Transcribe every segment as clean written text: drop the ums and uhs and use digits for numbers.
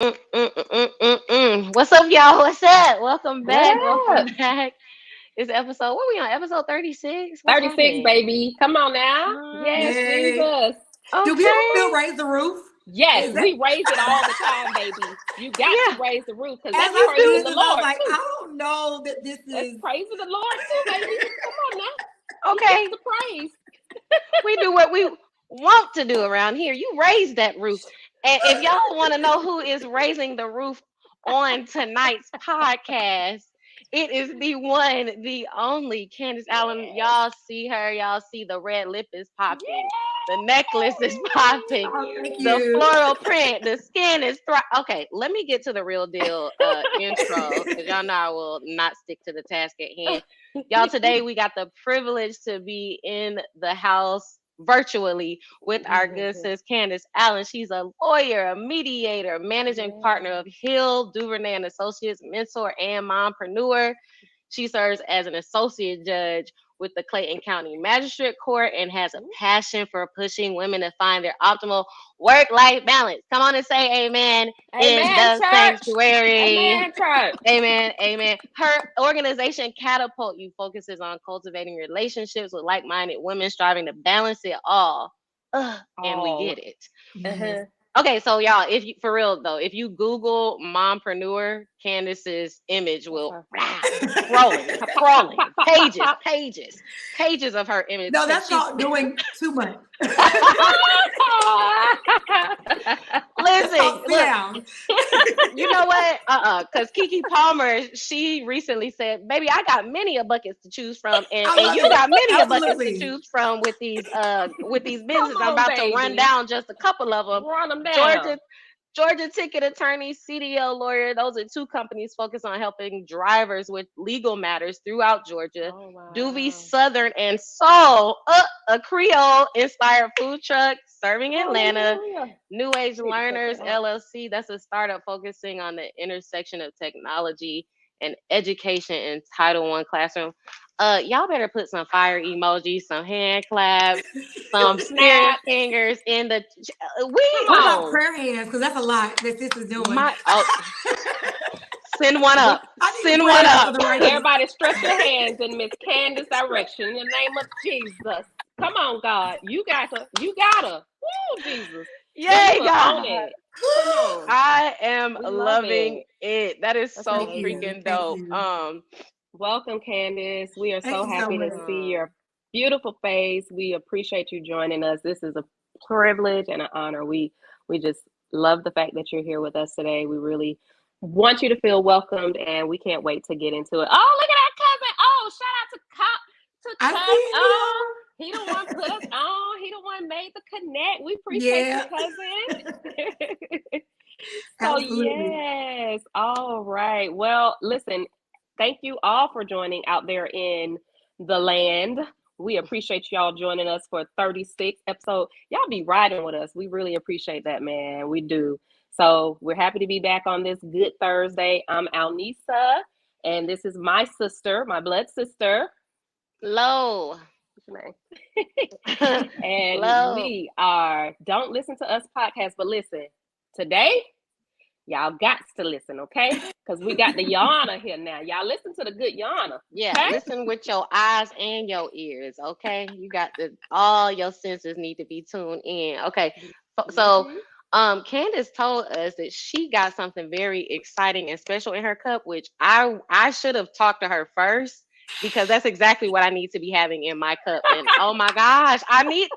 What's up, y'all? What's up? Welcome back. What Welcome up? back. This episode, what we on? Episode 36? What's 36, happening? baby. Come on now. Um, Yes, Yay. Jesus. Do people okay. still raise the roof? Yes, Is that we raise it all the time, baby. You got to Yeah, raise the roof because as that's you I praising said the do. this, I was Lord like, I too. don't know that this That's is praising the Lord too, baby. Come on now. He gets Okay. the praise. We do what we want to do around here. You raise that roof. And if y'all want to know who is raising the roof on tonight's podcast, it is the one, the only Candace Allen. Yes. Y'all see her. Y'all see the red lip is popping. The necklace is popping. oh thank The you. floral print. The skin is okay, let me get to the real deal intro because y'all know I will not stick to the task at hand. Y'all, today we got the privilege to be in the house virtually with our good sis Candace Allen. She's a lawyer, a mediator, managing partner of Hill, Duvernay and Associates, mentor and mompreneur. She serves as an associate judge with the Clayton County Magistrate Court and has a passion for pushing women to find their optimal work-life balance. Come on and say amen in Amen, the church. sanctuary. Amen, church. Amen. Amen. Her organization, Catapult You, focuses on cultivating relationships with like minded women, striving to balance it all. And we Oh. get it. Yes. Uh-huh. Okay, so y'all, if you for real though, if you Google mompreneur, Candace's image That's will her. scrolling, scrolling, pages of her image No, because that's she's not doing too much. That's listen, called sit look, down. you know what? Because Kiki Palmer, she recently said, "Baby, I got many a buckets to choose from, and I love you it. got many a buckets to Absolutely. choose from with these Come businesses. I'm on, about to run baby. down just a couple of them. Run them down. Georgia Georgia ticket attorney, CDL lawyer. Those are two companies focused on helping drivers with legal matters throughout Georgia. Oh, Duvie wow. Southern and Soul, a Creole inspired food truck serving Atlanta. Hallelujah. New Age Need to check Learners that out. LLC. That's a startup focusing on the intersection of technology and education in Title One classroom. Y'all better put some fire emojis, some hand claps, some Some spirit snaps. fingers in the. Come We What about on. prayer hands? Because that's a lot that sis is doing. my send one We up. I need a Send prayer one hands for up. the righteous. everybody stretch your hands in Miss Candace direction in the name of Jesus. Come on, God. You got to. You gotta. Woo, Jesus. Girl, you Yay, are on God. it. Come on. I am We love loving it. it. That is That's so Thank you. amazing. freaking Thank dope. you. Welcome, Candace. We are Thank so you so happy to much. see Um your beautiful face. We appreciate you joining us. This is a privilege and an honor. We just love the fact that you're here with us today. We really want you to feel welcomed, and we can't wait to get into it. Oh, look at that cousin! Oh, shout out to I Cuz. Oh, see he the one put us on. He the one made the connect. We you. appreciate you, Yeah, cousin. So absolutely. yes, all right. Well, listen, thank you all for joining out there in the land. We appreciate y'all joining us for 36 episode. Y'all be riding with us. We really appreciate that, man. We do. So we're happy to be back on this good Thursday. I'm Alnisa, and this is my sister, my blood sister. low. What's your name? And Low. we are Don't Listen to Us podcast, but listen, today y'all got to listen, okay? Because we got the Yana here now. Y'all listen to the good Yana, Yeah, okay? listen with your eyes and your ears, okay? You got the all your senses need to be tuned in. Okay. So Mm-hmm. Candace told us that she got something very exciting and special in her cup, which I should have talked to her first because that's exactly what I need to be having in my cup. And oh my gosh, I need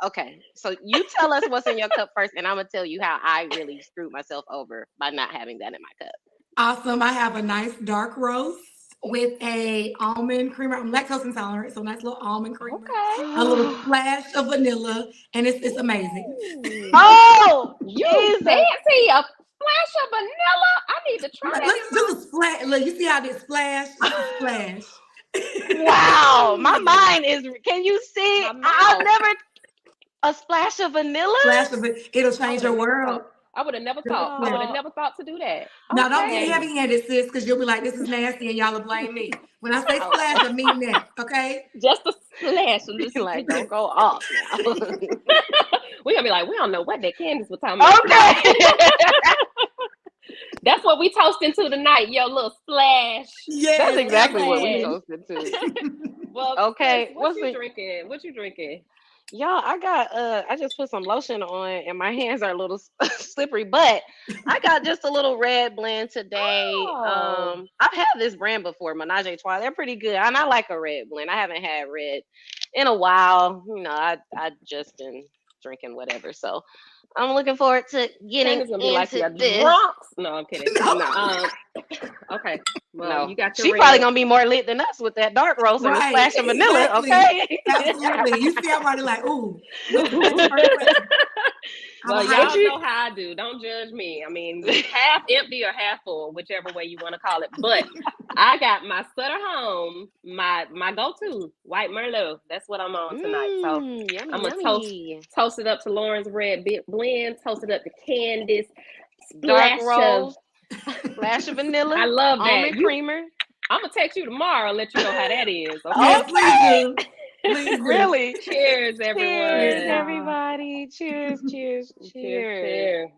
okay. So you tell us what's in your cup first, and I'm gonna tell you how I really screwed myself over by not having that in my cup. Awesome. I have a nice dark roast with a almond creamer. I'm lactose intolerant, so nice little almond creamer, Okay. a little splash of vanilla, and it's amazing. Ooh. Oh, You Jesus. fancy a splash of vanilla? I need to try that Let's in my. just a splash. Look, you see how this splash? Just a splash. Wow, my Ooh, mind is. Can you see? my I've mouth. never a splash of vanilla. Splash of it. It'll I change would have your never world. thought. I would have never Just a thought. I splash. would have Oh, never thought to do that. Now don't get Okay. heavy-handed, sis, because you'll be like, this is nasty, and y'all will blame me. When I say splash, okay. I mean that. Okay? Just a splash. Like, don't go off now. We're gonna be like, we don't know what that Candace was talking about. Okay. That's what we toasting to tonight. Yo, little splash. Yes, That's exactly what we Splash. toasted to. Well, Okay, Chris, what what's you it? drinking? What you drinking? Y'all, I just put some lotion on and my hands are a little slippery, but I got just a little red blend today. Oh. I've had this brand before, Menage a Trois. They're pretty good, and I like a red blend. I haven't had red in a while. I just been drinking whatever, so I'm looking forward to getting Candace gonna be like, into you this. drunks. No, I'm kidding. No. Okay. Well, No, you got your she red. probably gonna be more lit than us with that dark roast and a Right, splash of vanilla. exactly. Okay, Absolutely. You see, I'm already like, ooh. What's the first question? Well, I'm y'all hyped. know how I do. Don't judge me. I mean, half empty or half full, whichever way you want to call it. But I got my Sutter Home, my go-to white Merlot. That's what I'm on tonight. So yummy, I'm gonna yummy. toast it up to Lauren's red blend. Toast it up to Candace. Dark Splash of. Splash of vanilla. I love that. Almond creamer. I'm gonna text you tomorrow and let you know how that is. Okay. Yes, Okay. please do. Please do. Really? Cheers, everyone. Cheers, y'all. everybody. Cheers, cheers, cheers.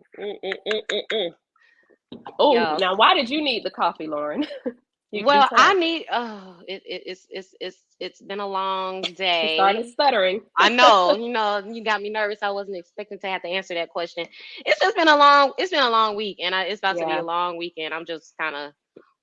Oh, Yo. now why did you need the coffee, Lauren? Well, I need. It's been a long day. She started stuttering. I know. You got me nervous. I wasn't expecting to have to answer that question. It's just been a long week, and it's about to be a long weekend. I'm just kind of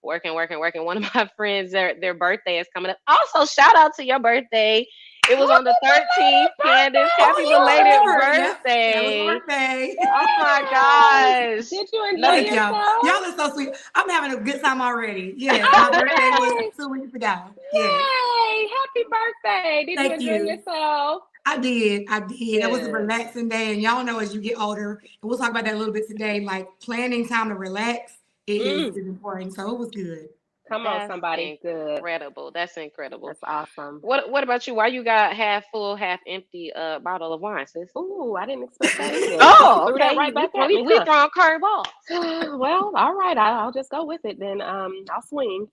working. One of my friends, their birthday is coming up. Also, shout out to your birthday. It was on the 13th, Candace. Happy belated birthday. Yep, birthday. Oh my gosh. Did you enjoy Thank yourself? y'all are so sweet. I'm having a good time already. Yes, my birthday was 2 weeks ago. Yes. Yay! Happy birthday! Did Thank you enjoy you. yourself? I did. It was a Good. relaxing day. And y'all know as you get older, and we'll talk about that a little bit today, like planning time to relax is important. So it was good. Come on, somebody. Good. Incredible. That's incredible. That's awesome. What about you? Why you got half full, half empty bottle of wine, sis? Ooh, I didn't expect that either. Oh, Threw that okay. right back at we me. throwing curveballs. Well, all right. I'll just go with it then. I'll swing.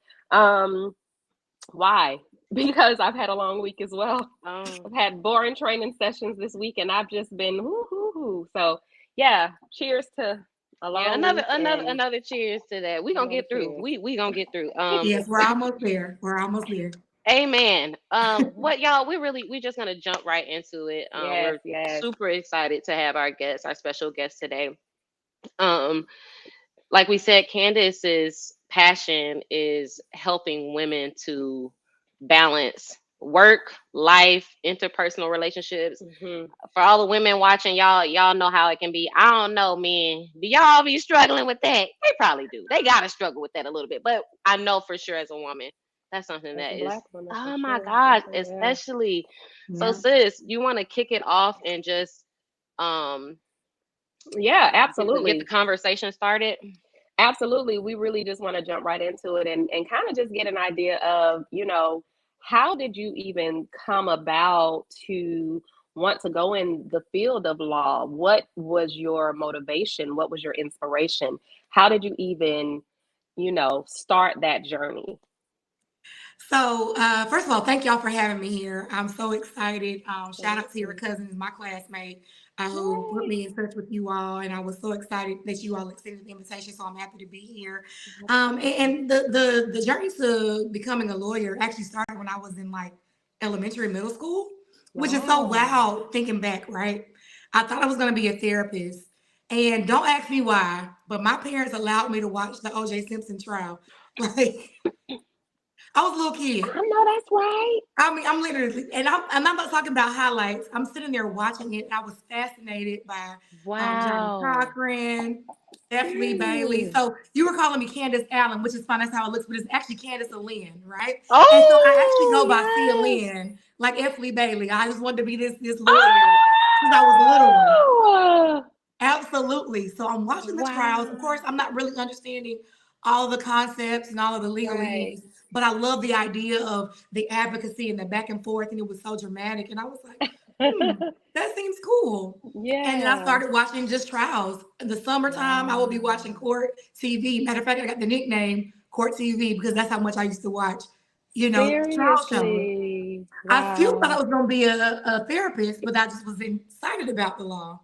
Why? Because I've had a long week as well. I've had boring training sessions this week, and I've just been woo. So yeah, cheers to a long week. Another cheers to that. We gonna get through. We gonna get through. Yes, we're almost there. Amen. What y'all? We just gonna jump right into it. We're super excited to have our special guest today. Like we said, Candace's passion is helping women to balance work, life, interpersonal relationships. For all the women watching, y'all know how it can be. I don't know, men. Do y'all be struggling with that? They probably do. They gotta struggle with that a little bit. But I know for sure as a woman, that's something that is, oh my gosh, especially. So sis, you want to kick it off and just absolutely get the conversation started? Absolutely. We really just want to jump right into it and kind of just get an idea of, how did you even come about to want to go in the field of law? What was your motivation? What was your inspiration? How did you even, start that journey? So, first of all, thank y'all for having me here. I'm so excited. Shout out to your cousin, my classmate, who put me in touch with you all. And I was so excited that you all extended the invitation. So I'm happy to be here. And the journey to becoming a lawyer actually started when I was in like elementary, middle school, which is so wild thinking back, right? I thought I was going to be a therapist. And don't ask me why, but my parents allowed me to watch the O.J. Simpson trial. Like, I was a little kid. I know that's right. I mean, I'm literally, and I'm not talking about highlights. I'm sitting there watching it, and I was fascinated by Johnny Cochran, Stephanie Bailey. So you were calling me Candace Allen, which is fine. That's how it looks, but it's actually Candace Lynn, right? And so I actually go by Cia Lynn, like F. Lee Bailey. I just wanted to be this lawyer since I was little. Absolutely. So I'm watching the trials. Of course, I'm not really understanding all the concepts and all of the legalese, but I love the idea of the advocacy and the back and forth, and it was so dramatic. And I was like, that seems cool. Yeah. And then I started watching just trials. In the summertime, I would be watching Court TV. Matter of fact, I got the nickname Court TV because that's how much I used to watch, trial shows. I still thought I was going to be a therapist, but I just was excited about the law.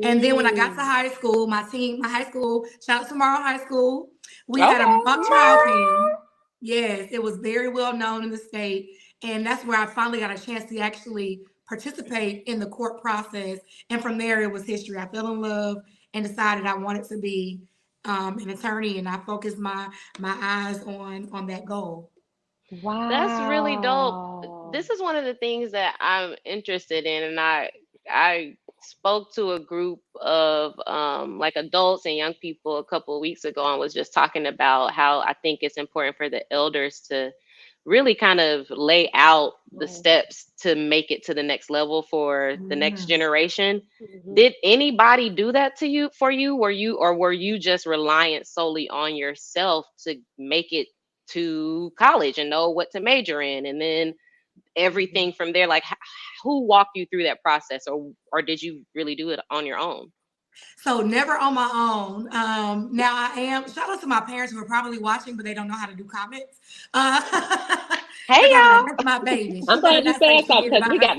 And then when I got to high school, my high school, shout out to Morrow High School, we had a mock trial team. Yes, it was very well known in the state. And that's where I finally got a chance to actually participate in the court process. And from there, it was history. I fell in love and decided I wanted to be an attorney, and I focused my eyes on that goal. Wow. That's really dope. This is one of the things that I'm interested in, and I spoke to a group of like adults and young people a couple of weeks ago and was just talking about how I think it's important for the elders to really kind of lay out the steps to make it to the next level for the next generation. Did anybody do that to you for you? Were you just reliant solely on yourself to make it to college and know what to major in, and then everything from there? Like, who walked you through that process, or did you really do it on your own? So never on my own. Now I am. Shout out to my parents who are probably watching, but they don't know how to do comments. Hey y'all, that's my baby. I'm glad you said something, because we got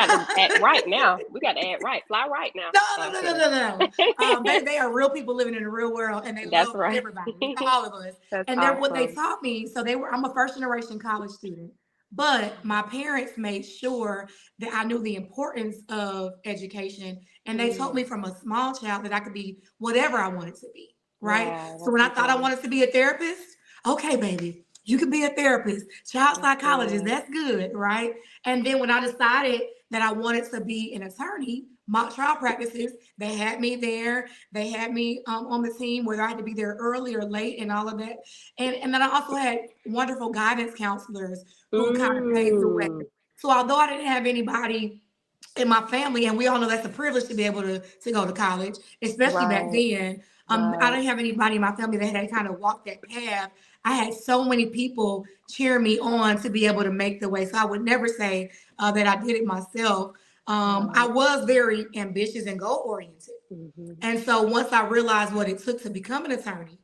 to act right now. We got to act right, fly right now. No. They are real people living in the real world, and they love everybody, all of us. And they're what they taught me. So I'm a first generation college student. But my parents made sure that I knew the importance of education. And they told me from a small child that I could be whatever I wanted to be, right? Yeah, so when I thought I wanted to be a therapist, okay, baby, you can be a therapist, child psychologist, that's good, right? And then when I decided that I wanted to be an attorney, mock trial practices, they had me there. They had me on the team, whether I had to be there early or late and all of that. And then I also had wonderful guidance counselors who kind of paved the way. So although I didn't have anybody in my family, and we all know that's a privilege to be able to go to college, especially back then, I didn't have anybody in my family that had kind of walked that path. I had so many people cheer me on to be able to make the way. So I would never say that I did it myself. I was very ambitious and goal-oriented. And so once I realized what it took to become an attorney,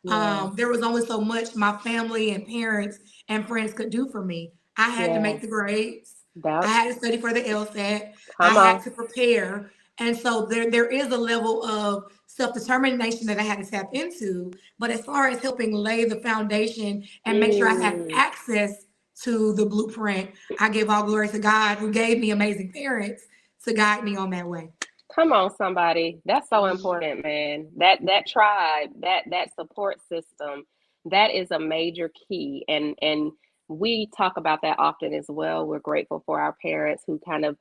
there was only so much my family and parents and friends could do for me. I had to make the grades. I had to study for the LSAT. I had to prepare. And so there is a level of self-determination that I had to tap into. But as far as helping lay the foundation and make sure I had access to the blueprint, I give all glory to God, who gave me amazing parents to guide me on that way. Come on, somebody. That's so important, man. That tribe, that support system, that is a major key. And we talk about that often as well. We're grateful for our parents who kind of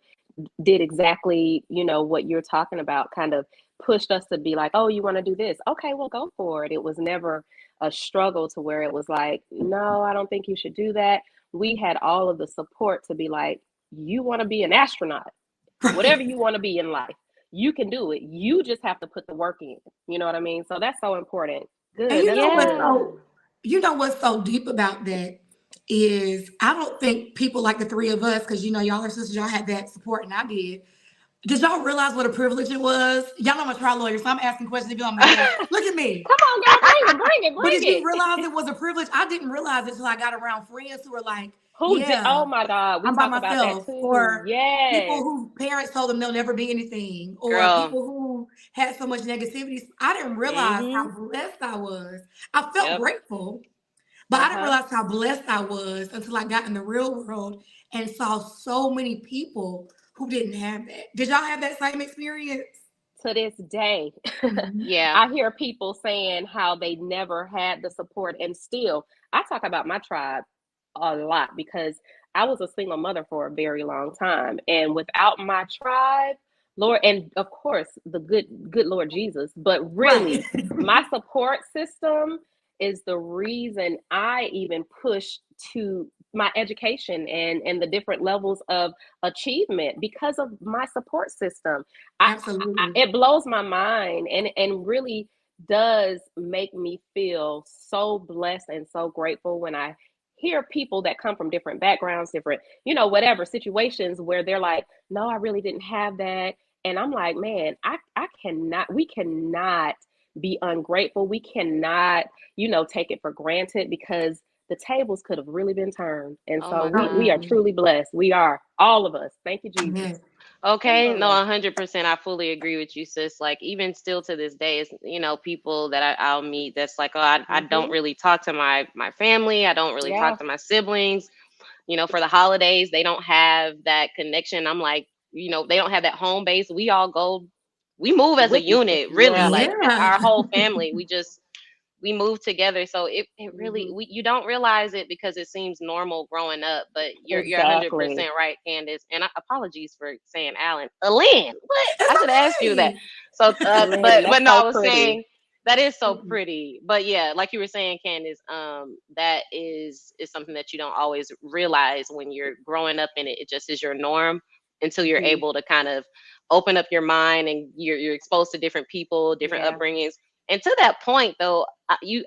did exactly, what you're talking about, kind of pushed us to be like, oh, you want to do this? Okay, well, go for it. It was never a struggle to where it was like, no, I don't think you should do that. We had all of the support to be like, you want to be an astronaut, whatever you want to be in life, you can do it. You just have to put the work in. You know what I mean? So that's so important. Good. And you know what's so deep about that is I don't think people like the three of us, because y'all are sisters, y'all had that support, and I did. Did y'all realize what a privilege it was? Y'all know I'm a trial lawyer, so I'm asking questions if y'all want. Look at me. Come on, girl, bring it. But did you realize it was a privilege? I didn't realize it until I got around friends who were like, oh my God, we I'm talk by about myself. That too. Or people whose parents told them they'll never be anything, or people who had so much negativity. I didn't realize how blessed I was. I felt grateful, but I didn't realize how blessed I was until I got in the real world and saw so many people who didn't have that. Did y'all have that same experience? To this day, I hear people saying how they never had the support, and still, I talk about my tribe a lot because I was a single mother for a very long time, and without my tribe, Lord, and of course the good Lord Jesus, but really my support system is the reason I even push to my education and the different levels of achievement, because of my support system. Absolutely. It blows my mind and really does make me feel so blessed and so grateful when I hear people that come from different backgrounds, different, whatever situations where they're like, no, I really didn't have that. And I'm like, man, we cannot be ungrateful. We cannot, take it for granted, because the tables could have really been turned. And so we are truly blessed. We are, all of us. Thank you, Jesus. Okay, no, 100%. I fully agree with you, sis. Like, even still to this day, it's, people that I'll meet that's like, oh, I don't really talk to my family. I don't really talk to my siblings. For the holidays, they don't have that connection. I'm like, they don't have that home base. We move as a unit, really. Like, our whole family, we move together. So it really, you don't realize it because it seems normal growing up, but you're 100% right, Candace. And apologies for saying Alan. Alin, what? I should ask you that. So, but no, I was saying that is so pretty. But yeah, like you were saying, Candace, that is something that you don't always realize when you're growing up in it. It just is your norm until you're able to kind of open up your mind and you're exposed to different people, different upbringings. And to that point, though,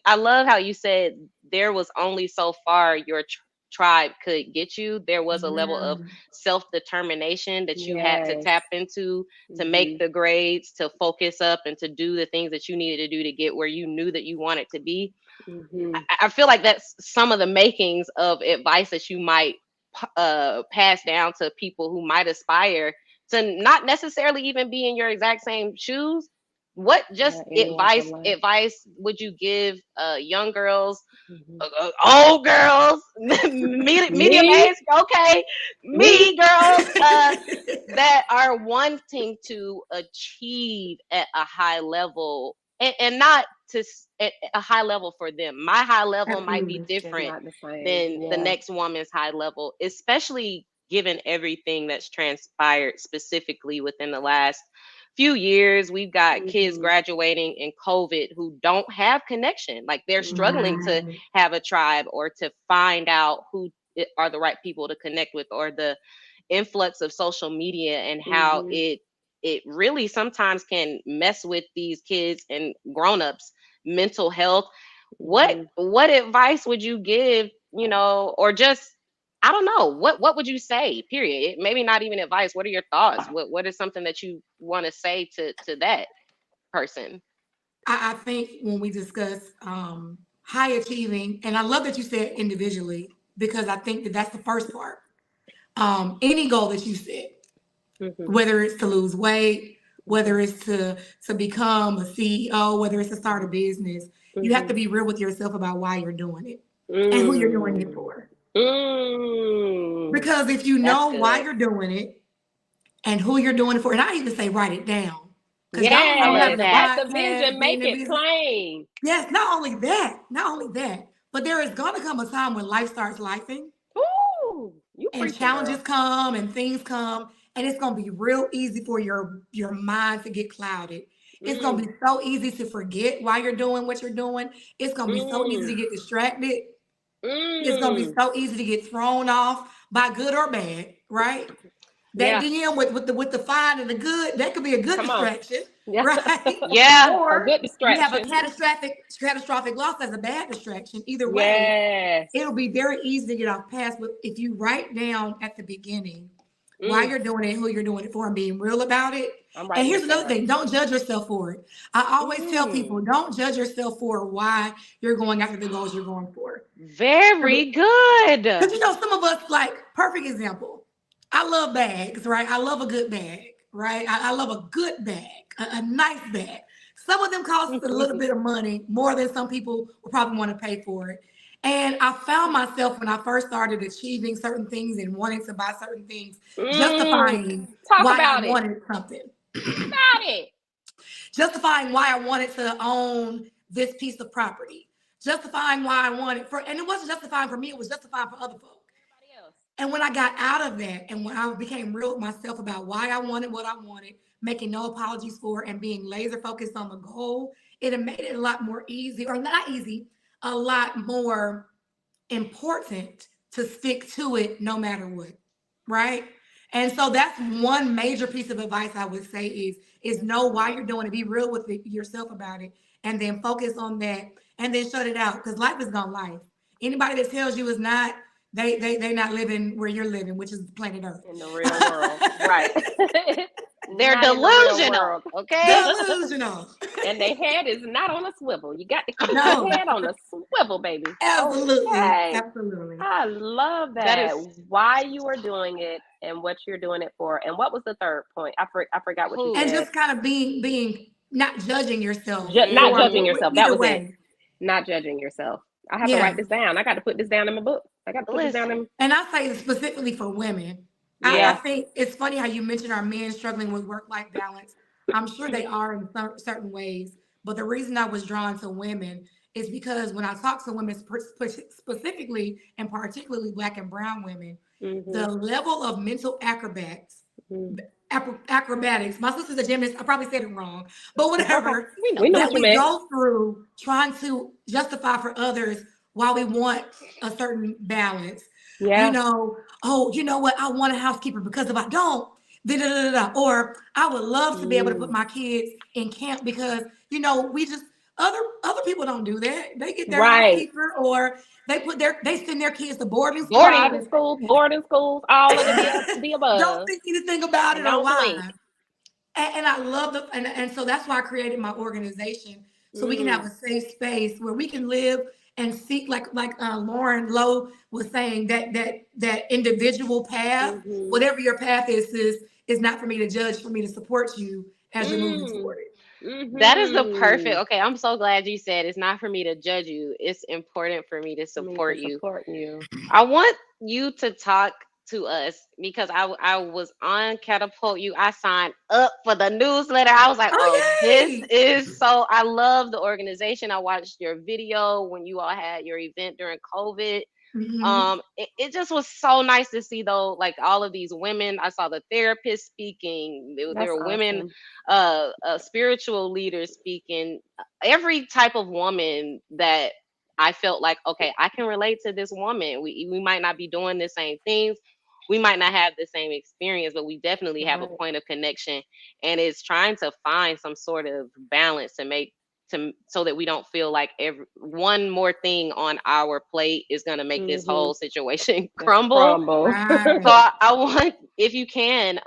I love how you said there was only so far your tribe could get you. There was a level of self-determination that you had to tap into to make the grades, to focus up, and to do the things that you needed to do to get where you knew that you wanted to be. I feel like that's some of the makings of advice that you might pass down to people who might aspire to not necessarily even be in your exact same shoes. What advice would you give young girls, old girls, medium age, me girls that are wanting to achieve at a high level and not to at a high level for them? My high level might be different than the next woman's high level, especially given everything that's transpired specifically within the last few years. We've got kids graduating in COVID who don't have connection. Like, they're struggling to have a tribe or to find out who are the right people to connect with, or the influx of social media and how it really sometimes can mess with these kids and grown-ups' mental health. What advice would you give, or just, I don't know, what would you say, period? Maybe not even advice. What are your thoughts? What is something that you want to say to that person? I think when we discuss high achieving, and I love that you said individually, because I think that that's the first part. Any goal that you set, whether it's to lose weight, whether it's to become a CEO, whether it's to start a business, you have to be real with yourself about why you're doing it and who you're doing it for. Because if you know why you're doing it and who you're doing it for, and I even say write it down. Yeah, that's the vision. Make it plain. Yes, not only that, but there is going to come a time when life starts lifing. And challenges come and things come, and it's going to be real easy for your mind to get clouded. It's going to be so easy to forget why you're doing what you're doing. It's going to be so easy to get distracted. It's going to be so easy to get thrown off by good or bad, right? That DM with the fine and the good, that could be a good distraction, right? Or a good distraction. You have a catastrophic loss as a bad distraction. Either way, it'll be very easy to get off path. But if you write down at the beginning why you're doing it, who you're doing it for, and being real about it. And here's another thing: don't judge yourself for it. I always tell people, don't judge yourself for why you're going after the goals you're going for. Very good. Because some of us, like, perfect example. I love bags, right? I love a good bag, right? I love a good bag, a nice bag. Some of them cost a little bit of money, more than some people will probably want to pay for it. And I found myself when I first started achieving certain things and wanting to buy certain things, justifying why I wanted something. Justifying why I wanted to own this piece of property. Justifying why I wanted and it wasn't justifying for me, it was justifying for other folks. And when I got out of that, and when I became real with myself about why I wanted what I wanted, making no apologies for it, and being laser focused on the goal, it made it a lot more easy, or not easy, a lot more important to stick to it no matter what, right? And so that's one major piece of advice I would say is know why you're doing it, be real with yourself about it, and then focus on that, and then shut it out, because life is gonna life. Anybody that tells you it's not, they're not living where you're living, which is planet Earth. In the real world, right. They're not in the real delusional. world. Okay. Delusional. And their head is not on a swivel. You got to keep No. your head on a swivel, baby. Absolutely. Okay. Absolutely. I love that. Why you are doing it and what you're doing it for. And what was the third point? I forgot what you said. And just kind of being not judging yourself. Not judging yourself. That was it. Not judging yourself. I have to write this down. I got to put this down in my book. I got to put this down in. And I say specifically for women. Yeah. I think it's funny how you mentioned our men struggling with work-life balance. I'm sure they are in certain ways. But the reason I was drawn to women is because when I talk to women specifically and particularly Black and brown women, the level of mental acrobatics, my sister's a gymnast, I probably said it wrong, but whatever, we go through trying to justify for others why we want a certain balance. Yeah. You know, oh, you know what? I want a housekeeper because if I don't, or I would love to be able to put my kids in camp because, you know, we just, other people don't do that. They get their housekeeper or they send their kids to boarding schools, all of the above. Don't think anything about it or why. And I love and so that's why I created my organization so we can have a safe space where we can live and seek like Lauren Lowe was saying that individual path, whatever your path is not for me to judge, for me to support you as you're moving toward it. That is the perfect. Okay, I'm so glad you said it's not for me to judge you. It's important for me to support you. I want you to talk to us because I was on Catapult You. I signed up for the newsletter. I was like, this is so. I love the organization. I watched your video when you all had your event during COVID. It just was so nice to see though, like all of these women. I saw the therapists speaking. There were women, spiritual leaders speaking. Every type of woman that I felt like, okay, I can relate to this woman. We might not be doing the same things. We might not have the same experience, but we definitely have a point of connection. And it's trying to find some sort of balance so that we don't feel like one more thing on our plate is going to make this whole situation crumble. Right. So I want, if you can,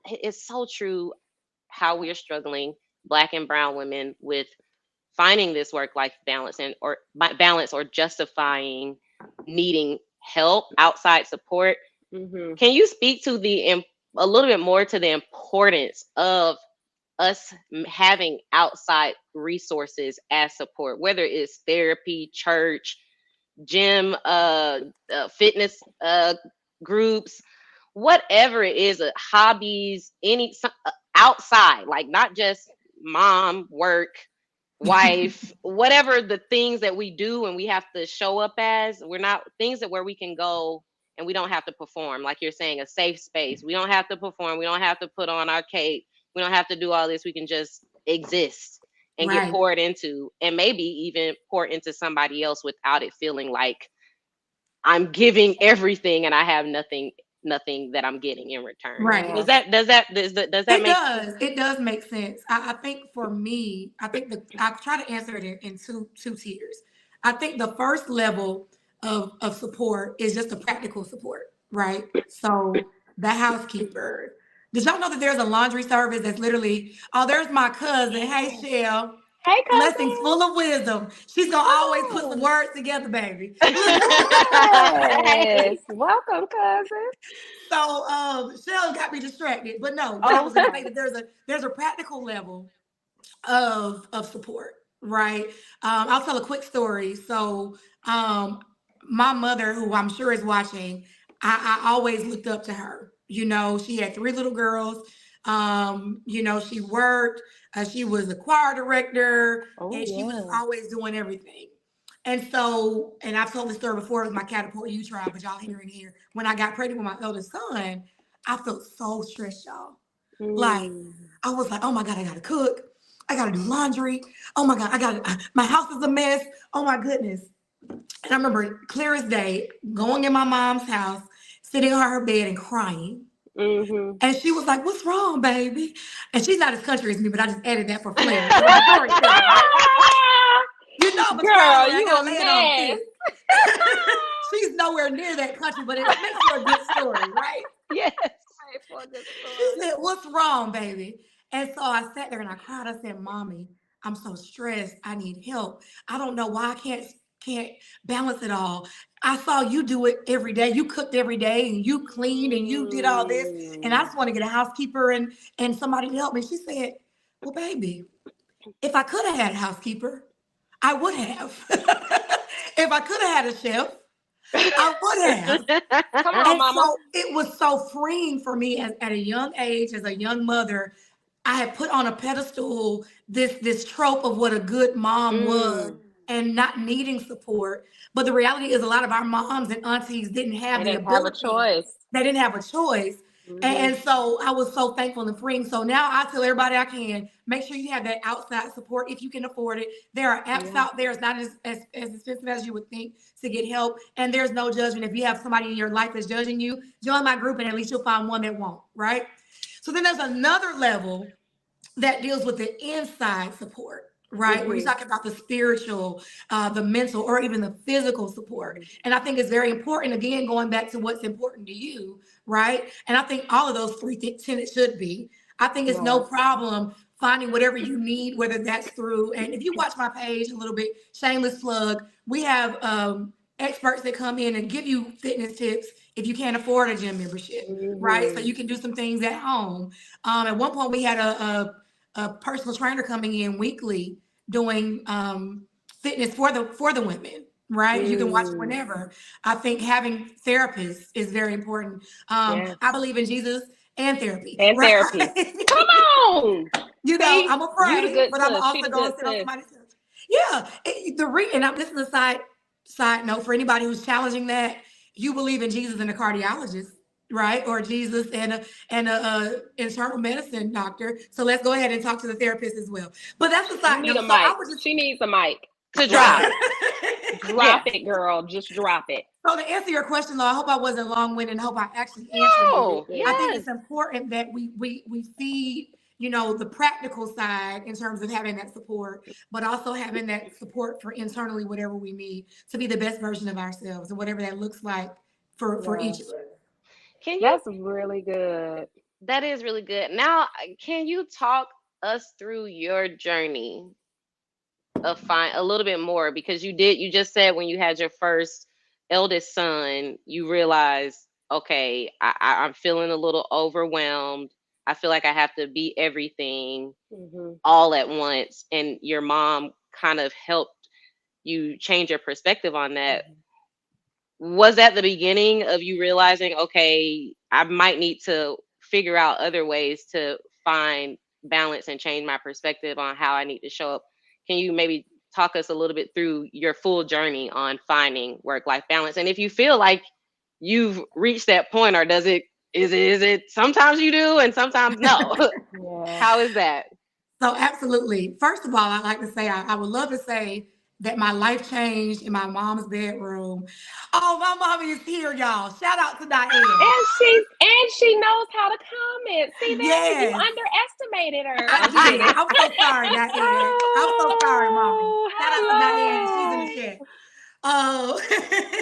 it's so true how we're struggling, Black and brown women, with finding this work-life balance or justifying needing help, outside support. Can you speak to a little bit more to the importance of us having outside resources as support, whether it's therapy, church, gym, fitness groups, whatever it is, hobbies, outside, like not just mom, work, wife, whatever the things that we do and we have to show up as, we're not things where we can go and we don't have to perform. Like you're saying, a safe space. We don't have to perform. We don't have to put on our cape. We don't have to do all this. We can just exist and get poured into, and maybe even pour into somebody else without it feeling like I'm giving everything and I have nothing that I'm getting in return. Right. Does that make sense? It does make sense. I think for me, I try to answer it in two tiers. I think the first level of support is just the practical support, right? So the housekeeper. Did y'all know that there's a laundry service that's literally, there's my cousin. Hey, Shell. Hey, cousin. Blessings full of wisdom. She's going to always put some words together, baby. Yes. Welcome, cousin. So Shell got me distracted. But no, I was going to say that there's a practical level of support, right? I'll tell a quick story. So my mother, who I'm sure is watching, I always looked up to her. You know, she had 3 little girls. You know, she worked. She was a choir director, and she was always doing everything. And so, and I've told this story before with my Catapult You trial, but y'all hearing here. When I got pregnant with my eldest son, I felt so stressed, y'all. Like, I was like, oh my God, I gotta cook. I gotta do laundry. Oh my God, my house is a mess. Oh my goodness. And I remember clear as day, going in my mom's house, sitting on her bed and crying. And she was like, what's wrong, baby? And she's not as country as me, but I just added that for flair. You know, but girl, you a mess. She's nowhere near that country, but it makes for a good story, right? Yes. She said, "What's wrong, baby?" And so I sat there and I cried. I said, "Mommy, I'm so stressed. I need help. I don't know why I can't balance it all. I saw you do it every day. You cooked every day and you cleaned and you did all this. And I just want to get a housekeeper and somebody to help me." She said, "Well, baby, if I could have had a housekeeper, I would have. If I could have had a chef, I would have." Come on, And mama. so it was so freeing for me at a young age, as a young mother. I had put on a pedestal this trope of what a good mom was and not needing support. But the reality is a lot of our moms and aunties didn't have They the didn't have a ability. choice. They didn't have a choice. And so I was so thankful and freeing. So now I tell everybody I can, make sure you have that outside support if you can afford it. There are apps out there. It's not as expensive as you would think to get help. And there's no judgment. If you have somebody in your life that's judging you, join my group and at least you'll find one that won't, right? So then there's another level that deals with the inside support, right? Where you're talking about the spiritual, the mental, or even the physical support. And I think it's very important, again, going back to what's important to you, right? And I think all of those three tenets should be. I think it's no problem finding whatever you need, whether that's through, and if you watch my page a little bit, shameless plug, we have experts that come in and give you fitness tips if you can't afford a gym membership, right? So you can do some things at home. At one point, we had a personal trainer coming in weekly doing fitness for the women, right? You can watch it whenever. I think having therapists is very important. I believe in Jesus and therapy. And right? therapy. Come on. You know, See, I'm afraid, but I'm also going to sit on sis. somebody's couch. Yeah. And this is a side note for anybody who's challenging that. You believe in Jesus and a cardiologist, right? Or Jesus and a internal medicine doctor. So let's go ahead and talk to the therapist as well. But that's the side note. She needs a mic to drop. Drop it, girl. Just drop it. So to answer your question, though, I hope I wasn't long-winded and hope I actually answered it. I think it's important that we feed, the practical side in terms of having that support, but also having that support for internally whatever we need to be the best version of ourselves and whatever that looks like for each of us. That's really good. That is really good. Now, can you talk us through your journey of a little bit more? Because you just said when you had your first eldest son, you realized, okay, I'm feeling a little overwhelmed. I feel like I have to be everything all at once. And your mom kind of helped you change your perspective on that. Was that the beginning of you realizing, okay, I might need to figure out other ways to find balance and change my perspective on how I need to show up? Can you maybe talk us a little bit through your full journey on finding work-life balance? And if you feel like you've reached that point, or is it sometimes you do and sometimes no? How is that? So absolutely. First of all, I'd like to say, I would love to say that my life changed in my mom's bedroom. Oh, my mommy is here, y'all. Shout out to Diane. And she knows how to comment. See that? You underestimated her. I did. I'm so sorry, Diane. I'm so sorry, mommy. Shout out to Diane. She's in the chat. Oh.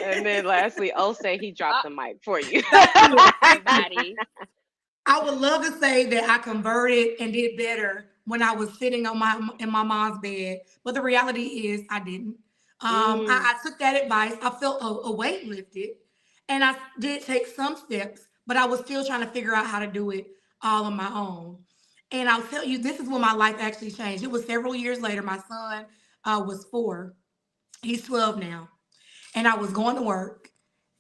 And then lastly, say he dropped the mic for you. Everybody. I would love to say that I converted and did better when I was sitting in my mom's bed, but the reality is I didn't. I took that advice. I felt a weight lifted, and I did take some steps, but I was still trying to figure out how to do it all on my own. And I'll tell you, this is when my life actually changed. It was several years later. My son was 4. He's 12 now. And I was going to work,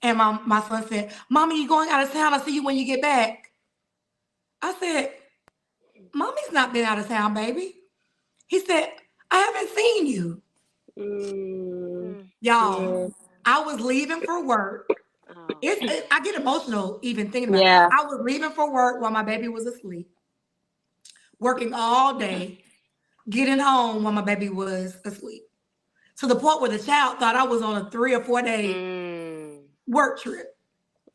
and my son said, "Mommy, you going out of town? I'll see you when you get back." I said, "Mommy's not been out of town, baby." He said, "I haven't seen you." Y'all, I was leaving for work. I get emotional even thinking about it. I was leaving for work while my baby was asleep, working all day, getting home while my baby was asleep, to the point where the child thought I was on a 3 or 4 day work trip.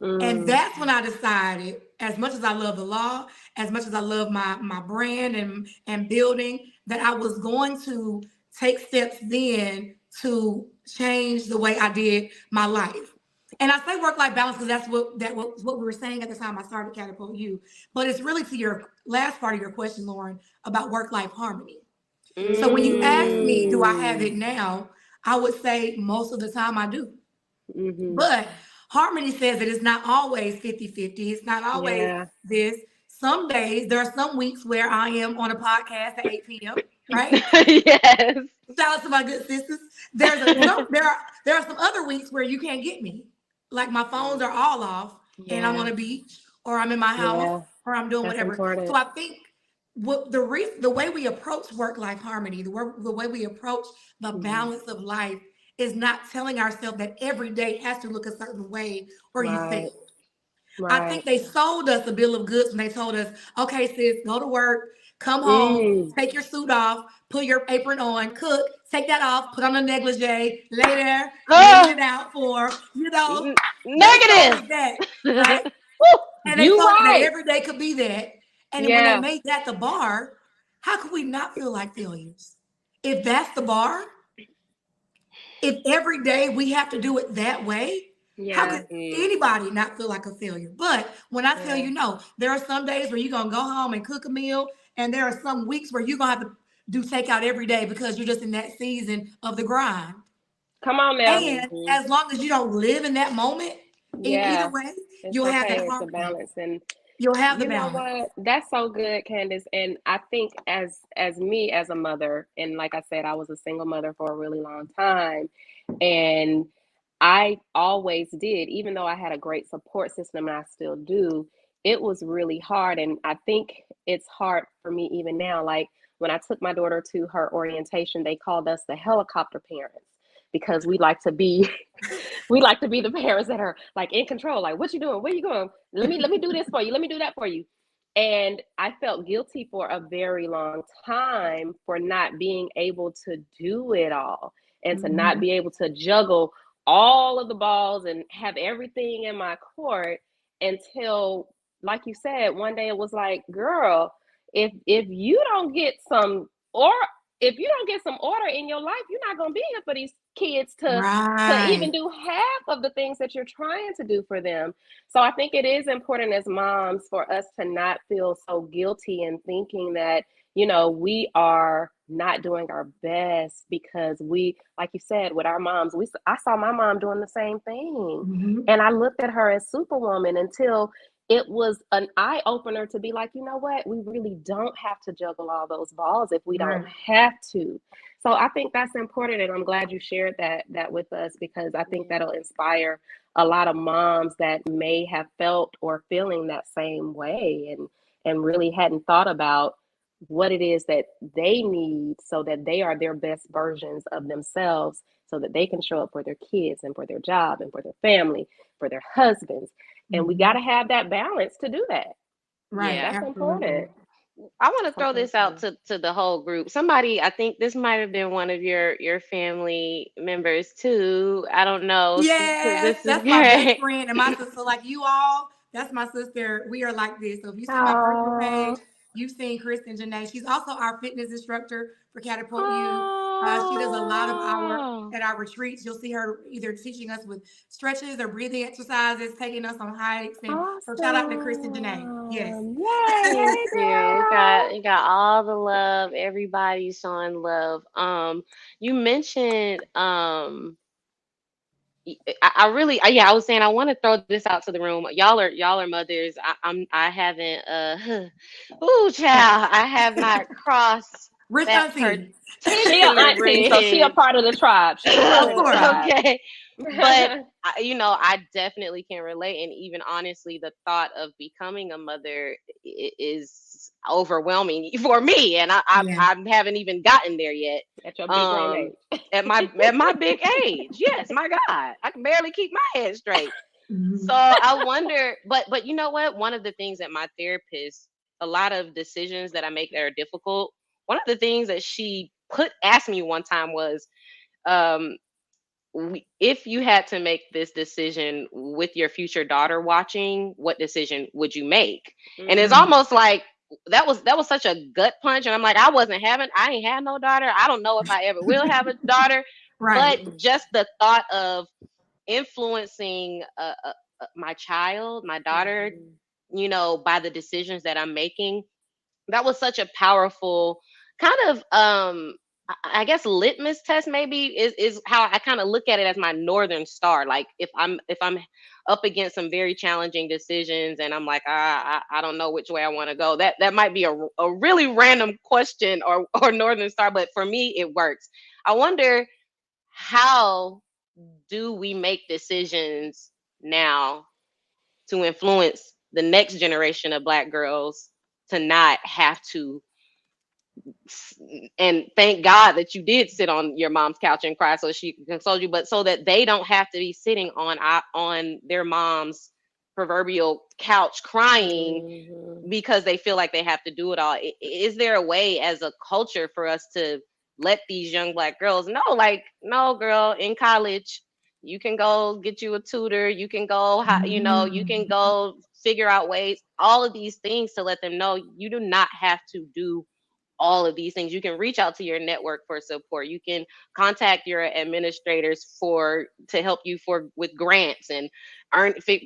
And that's when I decided, as much as I love the law, as much as I love my brand and building, that I was going to take steps then to change the way I did my life. And I say work-life balance because that's what we were saying at the time I started Catapult You. But it's really to your last part of your question, Lauren, about work-life harmony. So when you ask me, do I have it now? I would say most of the time I do. But harmony says that it's not always 50-50. It's not always this. Some days, there are some weeks where I am on a podcast at 8 p.m., right? Yes. Shout out to my good sisters. There are some other weeks where you can't get me. Like my phones are all off and I'm on a beach or I'm in my house or I'm doing whatever. Important. So I think the way we approach work-life harmony, the way we approach the balance of life is not telling ourselves that every day has to look a certain way or you failed. I think they sold us a bill of goods when they told us, okay, sis, go to work, come home, take your suit off, put your apron on, cook, take that off, put on a negligee, lay there, lay it out for, negative. That, right? And they told us that every day could be that. And when they made that the bar, how could we not feel like failures? If that's the bar, if every day we have to do it that way, how could anybody not feel like a failure? But when I tell you no, there are some days where you're going to go home and cook a meal. And there are some weeks where you're going to have to do takeout every day because you're just in that season of the grind. Come on now. And as long as you don't live in that moment, in either way, you'll have that harmony. Balance. And you'll have the balance. Know what? That's so good, Candace. And I think as me as a mother, and like I said, I was a single mother for a really long time. And I always did, even though I had a great support system and I still do, it was really hard. And I think it's hard for me even now. Like when I took my daughter to her orientation, they called us the helicopter parents because we like to be the parents that are like in control. Like, what you doing? Where you going? Let me do this for you. Let me do that for you. And I felt guilty for a very long time for not being able to do it all and to not be able to juggle all of the balls and have everything in my court until, like you said, one day it was like, girl, if you don't get some order in your life, you're not going to be here for these kids to even do half of the things that you're trying to do for them. So I think it is important as moms for us to not feel so guilty and thinking that, we are not doing our best because we, like you said, with our moms, I saw my mom doing the same thing. And I looked at her as Superwoman until it was an eye opener to be like, you know what? We really don't have to juggle all those balls if we don't have to. So I think that's important. And I'm glad you shared that with us because I think that'll inspire a lot of moms that may have felt or feeling that same way and really hadn't thought about what it is that they need so that they are their best versions of themselves so that they can show up for their kids and for their job and for their family, for their husbands. And we got to have that balance to do that. Right. Yeah, that's important. I want to throw this out to the whole group. Somebody, I think this might have been one of your family members too. I don't know. Yes, that's my best friend and my sister. Like you all, that's my sister. We are like this. So if you see my personal page, you've seen Kristen Janae. She's also our fitness instructor for Catapult You. She does a lot of at our retreats. You'll see her either teaching us with stretches or breathing exercises, taking us on hikes. And so shout out to Kristen Janae. Yes. You got all the love. Everybody's showing love. You mentioned I was saying I want to throw this out to the room. Y'all are mothers. I haven't child. I have not crossed Rich auntie. She an auntie, so she a part of the tribe. Okay. But I definitely can relate, and even honestly, the thought of becoming a mother is overwhelming for me, and I haven't even gotten there yet. At your big grown age. at my big age, yes, my God, I can barely keep my head straight. So I wonder, but you know what? One of the things that my therapist, a lot of decisions that I make that are difficult. One of the things that she asked me one time was, if you had to make this decision with your future daughter watching, what decision would you make? And it's almost like that was such a gut punch. And I'm like, I ain't had no daughter. I don't know if I ever will have a daughter. But just the thought of influencing my child, my daughter, by the decisions that I'm making. That was such a powerful kind of I guess litmus test maybe is how I kind of look at it as my northern star. Like if I'm up against some very challenging decisions and I'm like I don't know which way I want to go. That might be a really random question or northern star, but for me it works. I wonder, how do we make decisions now to influence the next generation of Black girls to not have to, and thank God that you did sit on your mom's couch and cry so she could console you, but so that they don't have to be sitting on their mom's proverbial couch crying because they feel like they have to do it all. Is there a way as a culture for us to let these young Black girls know, like, no, girl, in college, you can go get you a tutor, you can go, you can go figure out ways, all of these things to let them know you do not have to do all of these things. You can reach out to your network for support. You can contact your administrators to help you with grants and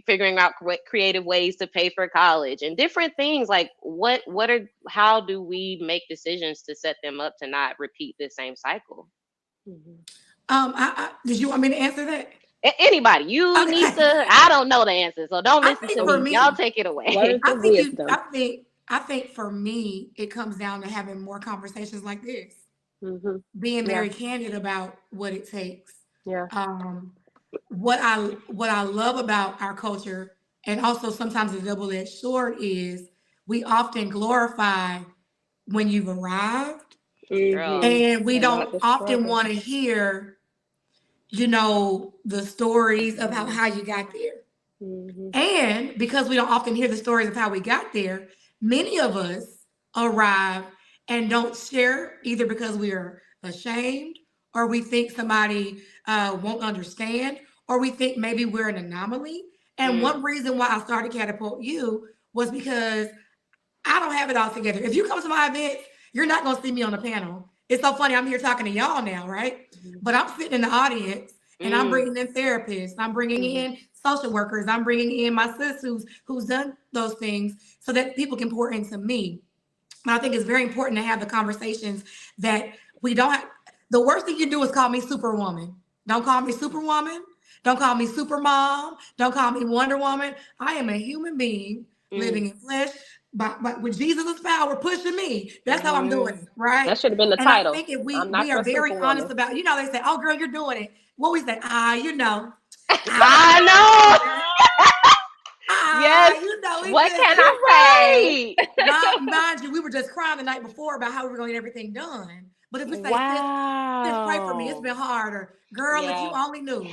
figuring out creative ways to pay for college and different things. Like how do we make decisions to set them up to not repeat the same cycle? Did you want me to answer that? Anybody, you need to. I don't know the answer, so don't listen to me. Y'all take it away. I think for me, it comes down to having more conversations like this, being very candid about what it takes. Yeah. What I love about our culture, and also sometimes a double-edged sword, is we often glorify when you've arrived, and we don't often want to hear, the stories of how you got there. And because we don't often hear the stories of how we got there, many of us arrive and don't share, either because we are ashamed, or we think somebody won't understand, or we think maybe we're an anomaly. And one reason why I started Catapult You was because I don't have it all together. If you come to my events, you're not going to see me on the panel. It's so funny. I'm here talking to y'all now, right? But I'm sitting in the audience and I'm bringing in therapists. I'm bringing in social workers. I'm bringing in my sis who's done those things so that people can pour into me. And I think it's very important to have the conversations that we don't have. The worst thing you do is call me Superwoman. Don't call me Superwoman. Don't call me Supermom. Don't call me Wonder Woman. I am a human being living in flesh, but with Jesus' power pushing me. That's how I'm doing it, right? That should have been the title. I think if we are very honest about, they say, oh, girl, you're doing it. What we say, I know. Yes. What can I say? Mind you, we were just crying the night before about how we were going to get everything done. But if we say, sis, pray for me, it's been harder. Girl, if you only knew.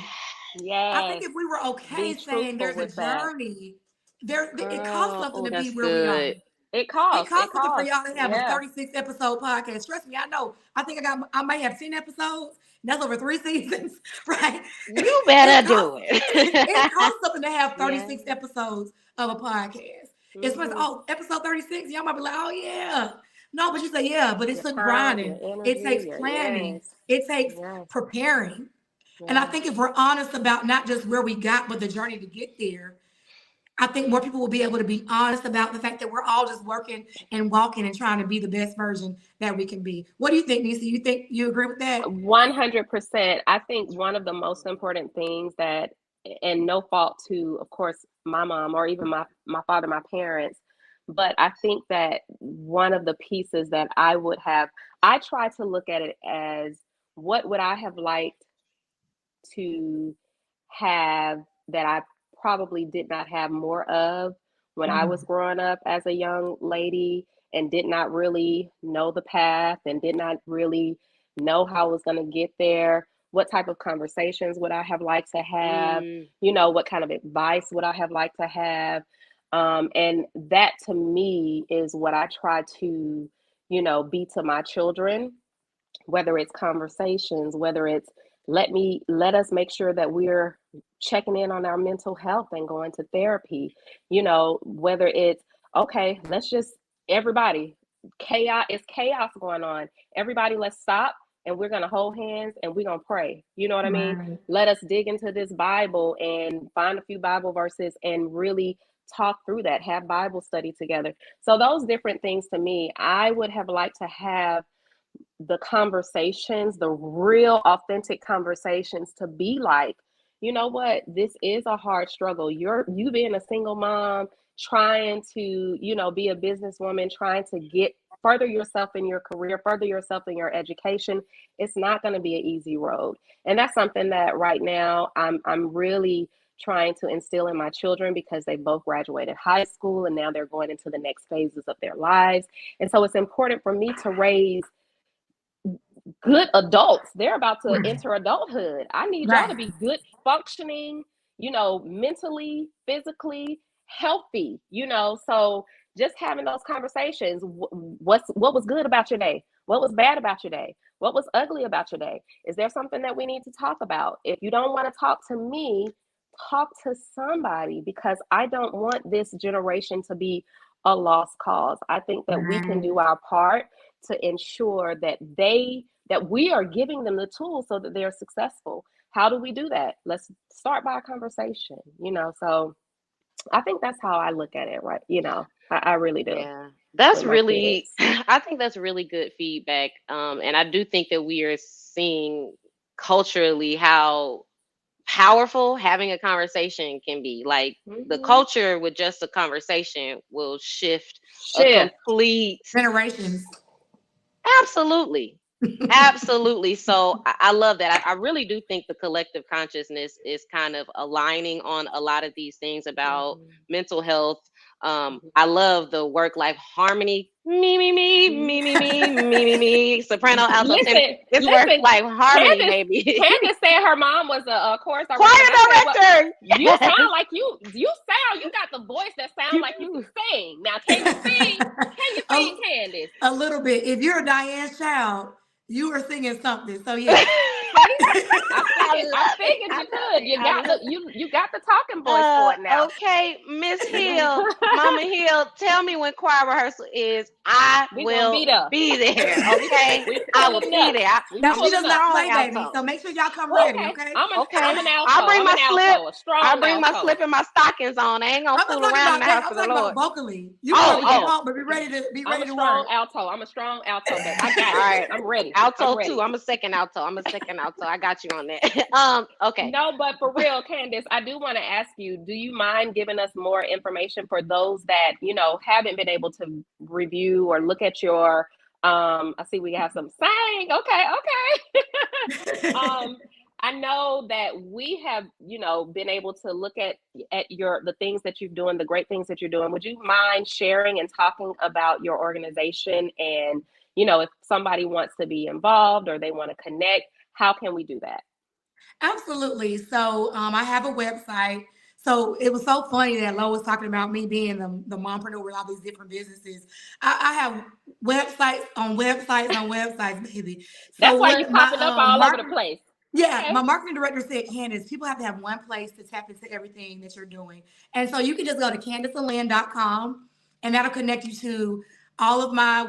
Yes. I think if we were okay saying there's a journey, it costs something to be where we are. It costs something for y'all to have a 36 episode podcast. Trust me, I know. I might have 10 episodes. That's over 3 seasons, right? You better do it. It costs something to have 36 episodes of a podcast. It's supposed episode 36. Y'all might be like, oh yeah. No, but you say but it took grinding. It takes planning. It takes preparing. And I think if we're honest about not just where we got, but the journey to get there, I think more people will be able to be honest about the fact that we're all just working and walking and trying to be the best version that we can be. What do you think, Nisa? You think you agree with that? 100%. I think one of the most important things that, and no fault to, of course, my mom or even my father, my parents, but I think that one of the pieces that I try to look at it as, what would I have liked to have that I probably did not have more of when I was growing up as a young lady and did not really know the path and did not really know how I was going to get there. What type of conversations would I have liked to have? What kind of advice would I have liked to have? And that to me is what I try to, be to my children, whether it's conversations, whether it's let us make sure that we're checking in on our mental health and going to therapy, whether it's, okay, let's just, everybody, it's chaos going on. Everybody, let's stop and we're going to hold hands and we're going to pray. You know what I mean? Right. Let us dig into this Bible and find a few Bible verses and really talk through that, have Bible study together. So those different things, to me, I would have liked to have the conversations, the real authentic conversations, to be like, you know what, this is a hard struggle. You being a single mom, trying to, you know, be a businesswoman, trying to get further yourself in your career, further yourself in your education. It's not going to be an easy road. And that's something that right now I'm really trying to instill in my children, because they both graduated high school and now they're going into the next phases of their lives. And so it's important for me to raise good adults. They're about to enter adulthood. I need y'all to be good, functioning, you know, mentally, physically healthy, you know. So just having those conversations. What was good about your day? What was bad about your day? What was ugly about your day? Is there something that we need to talk about? If you don't want to talk to me, talk to somebody, because I don't want this generation to be a lost cause. I think that we can do our part to ensure that we are giving them the tools so that they're successful. How do we do that? Let's start by a conversation, you know. So I think that's how I look at it, right? You know, I really do. Yeah, that's really, I think that's really good feedback. And I do think that we are seeing culturally how powerful having a conversation can be. Like the culture with just a conversation will shift a complete generations. Absolutely. Absolutely. So I love that. I really do think the collective consciousness is kind of aligning on a lot of these things about mental health. I love the work-life harmony. Me. Soprano, alto. Listen, it's work-life harmony, baby. Candace said her mom was a choir director. You sound like you got the voice that sounds like you can sing. Now, can you sing? Candace? A little bit. If you're a Diane child, you were singing something. So yeah. I figured you could. You got the talking voice for it now. Okay, Miss Hill, Mama Hill, tell me when choir rehearsal is. I will be there. Okay, I will be there. Now she does not play, baby. So make sure y'all come ready. Okay. I'm an alto. I'll bring my slip. I'll bring my slip and my stockings on. I ain't gonna fool around in the house of the Lord. Vocally, you but be ready to work. I'm a strong alto. Baby. I got it. All right, I'm ready. Alto too. I'm a second alto. I got you on that. Okay. No, but for real, Candace, I do want to ask you, do you mind giving us more information for those that, you know, haven't been able to review or look at your, I see we have some saying, okay. I know that we have, you know, been able to look at the things that you're doing, the great things that you're doing. Would you mind sharing and talking about your organization? And, you know, if somebody wants to be involved or they want to connect, how can we do that? Absolutely. So I have a website. So it was so funny that Lo was talking about me being the mompreneur with all these different businesses. I have websites on websites, baby. So that's why you're popping up all over the place. Yeah, okay. My marketing director said, Candace, people have to have one place to tap into everything that you're doing. And so you can just go to CandaceLand.com and that'll connect you to all of my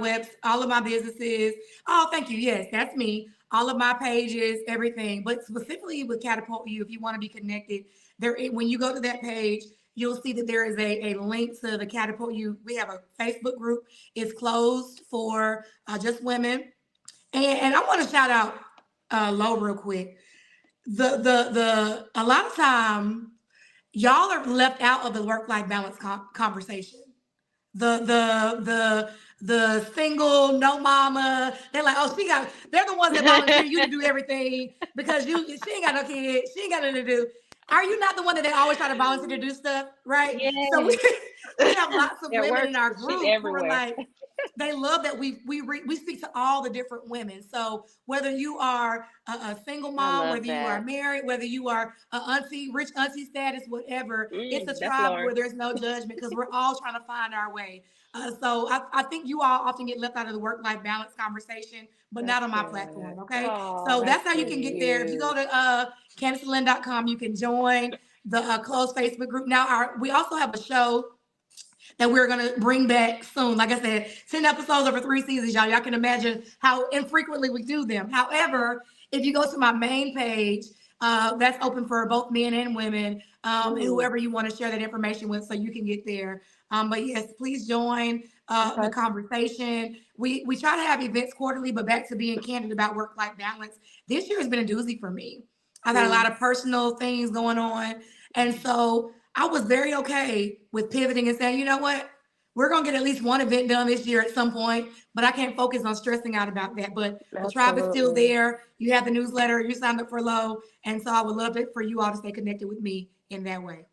businesses. Oh, thank you. Yes, that's me. All of my pages, everything, but specifically with Catapult You, if you want to be connected, when you go to that page, you'll see that there is a link to the Catapult You. We have a Facebook group. It's closed for just women. And I want to shout out Lo real quick. A lot of time, y'all are left out of the work-life balance conversation. The single, no mama, they're like, they're the ones that volunteer you to do everything because she ain't got no kids, she ain't got nothing to do. Are you not the one that they always try to volunteer to do stuff, right? Yes. So we have lots of women in our group who are like, they love that we speak to all the different women. So whether you are a single mom, whether you are married, whether you are rich auntie status, whatever, it's a tribe where there's no judgment because we're all trying to find our way. So I think you all often get left out of the work-life balance conversation, but not on my platform, okay? So that's how you can get there. If you go to CandaceLand.com, you can join the closed Facebook group. Now, we also have a show that we're going to bring back soon. Like I said, 10 episodes over 3 seasons, y'all. Y'all can imagine how infrequently we do them. However, if you go to my main page, that's open for both men and women, and whoever you want to share that information with, so you can get there. But yes, please join the conversation. We try to have events quarterly, but back to being candid about work-life balance. This year has been a doozy for me. I've had a lot of personal things going on. And so I was very okay with pivoting and saying, you know what? We're going to get at least one event done this year at some point, but I can't focus on stressing out about that. But the tribe is still there. You have the newsletter. You signed up for Low. And so I would love it for you all to stay connected with me in that way.